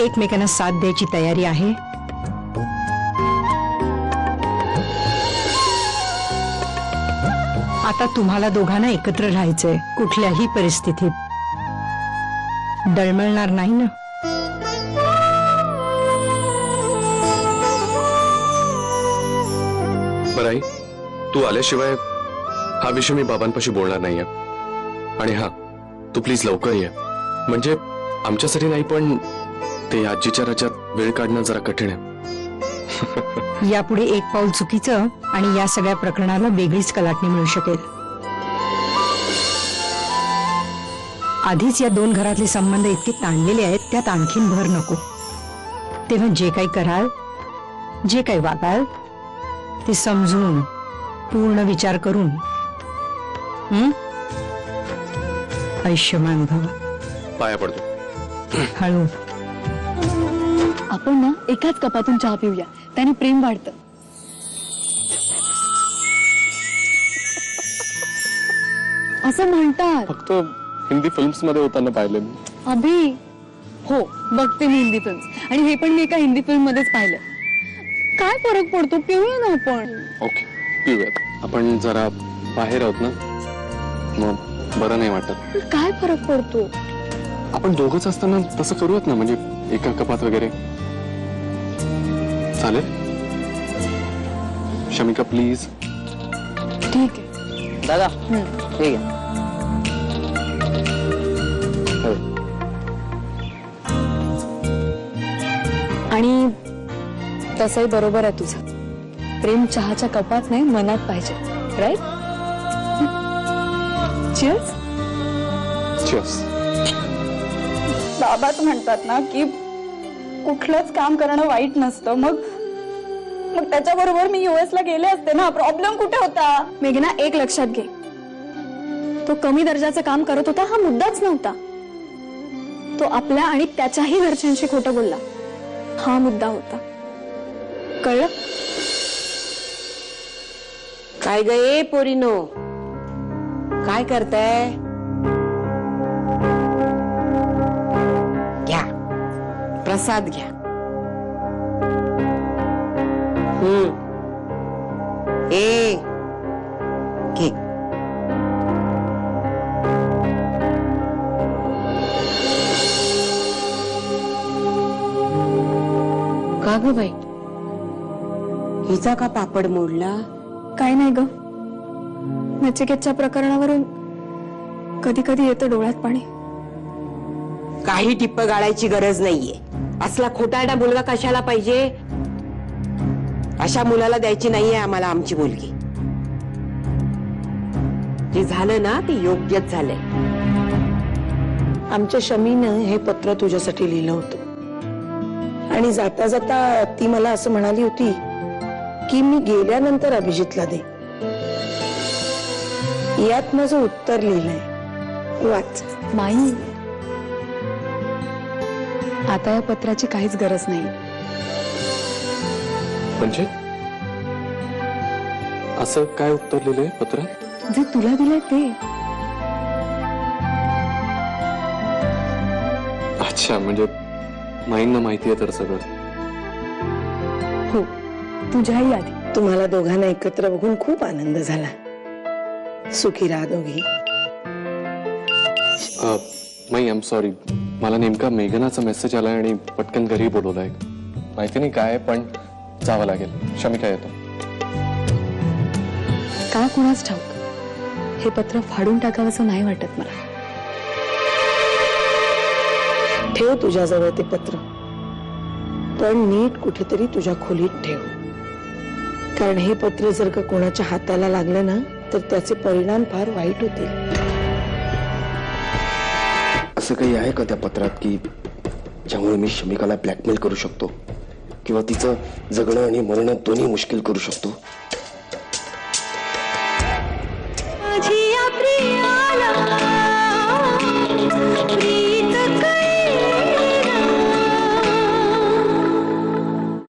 एकमेकांना साथ द्यायची तयारी आहे? आता तुम्हाला दोघांना एकत्र राहायचंय, कुठल्याही परिस्थितीत डळमळणार नाही ना? बरं आई, तू आल्याशिवाय हा विषय मी बाबांपाशी बोलणार नाहीये. आणि हा, तू प्लीज लवकर ये. म्हणजे आमच्यासाठी नाही, पण ते आजीच्या राज्यात वेळ काढणं जरा कठीण आहे. यापुढे एक पाऊल चुकीचं आणि या सगळ्या प्रकरणाला वेगळीच कलाटणी मिळू शकेल. आधीच या दोन घरातले संबंध इतके ताणलेले आहेत, त्यात आणखीन भर नको. तेव्हा जे काही कराल, जे काही वागाल, ते समजून पूर्ण विचार करून. आयुष्यमान भव. पाया पडतो. हळू. आपण ना एकाच कपातून चहा पिऊया, त्याने प्रेम वाढतं. असं म्हणतात. फक्त हिंदी फिल्म्स मध्ये होताना पाहिले मी. अभि, हो बघते मी हिंदी फिल्म्स, आणि हे पण मी एका हिंदी फिल्म मध्येच पाहिलं. काय फरक पडतो, पिऊया ना आपण. ओके, पिऊयात. आपण जरा बाहेर आहोत ना, मग बरं नाही वाटत. काय फरक पडतो? आपण दोघंच असताना तसं करूयात ना, म्हणजे एका कपात वगैरे. चालेल? शमिका प्लीज. ठीक आहे दादा. ठीक आहे. आणि तसंही बरोबर आहे तुझं. प्रेम चहाच्या कपात नाही, मनात पाहिजे. राईट? चीअर्स. चीअर्स. बाबाच म्हणतात ना की कुठलंच काम करणं वाईट नसतं. मग त्याच्याबरोबर मी US ला गेले असते ना. प्रॉब्लेम कुठे होता? मेघना, एक लक्षात घे, तो कमी दर्जाचं काम करत होता हा मुद्दाच नव्हता. तो आपल्या आणि त्याच्याही घरच्यांशी खोटं बोलला, हा मुद्दा होता. कळलं? काय गे पोरीनो, काय करताय? घ्या प्रसाद घ्या. ए घे. का ग बाई, हिचा का पापड मोडला? काय नाही ग, नचिकेतच्या प्रकरणावरून कधी कधी येतं डोळ्यात पाणी. काही टिप्प गाळायची गरज नाहीये. असला खोटारडा मुलगा कशाला पाहिजे? अशा मुलाला द्यायची नाहीये आम्हाला आमची मुलगी. जे झालं ना ते योग्यच झालंय. आमच्या शमीनं हे पत्र तुझ्यासाठी लिहिलं होतं, आणि जाता जाता ती मला असं म्हणाली होती की मी गेल्यानंतर अभिजितला दे. यात माझं उत्तर लिहिलंय, वाच. माई, आता या पत्राची काहीच गरज नाही. म्हणजे असं काय उत्तर लिहिलंय पत्रात? जे तुला दिलंय ते. अच्छा, म्हणजे माईंना माहिती आहे तर सगळं. हो, तुझ्याही आधी. तुम्हाला दोघांना एकत्र बघून खूप आनंद झाला. सुखी राहा दोघी. माई, आय एम सॉरी. मला नेमका मेघनाचा मेसेज आलाय आणि पटकन घरी बोलवलाय. माहिती नाही काय, पण जावं लागेल. शमिका येतो. का कुणाच ठाऊक, हे पत्र फाडून टाकावं असं नाही वाटत मला. ठेव तुझ्याजवळ ते पत्र, पण नीट कुठेतरी तुझ्या खोलीत ठेव. कारण हे पत्र जर का कोणाच्या हाताला लागलं ना, तर त्याचे परिणाम फार वाईट होतील. असं काही आहे का त्या पत्रात की ज्यामुळे मी शमिकाला ब्लॅकमेल करू शकतो, किंवा तिचं जगणं आणि मरणं दोन्ही मुश्किल करू शकतो?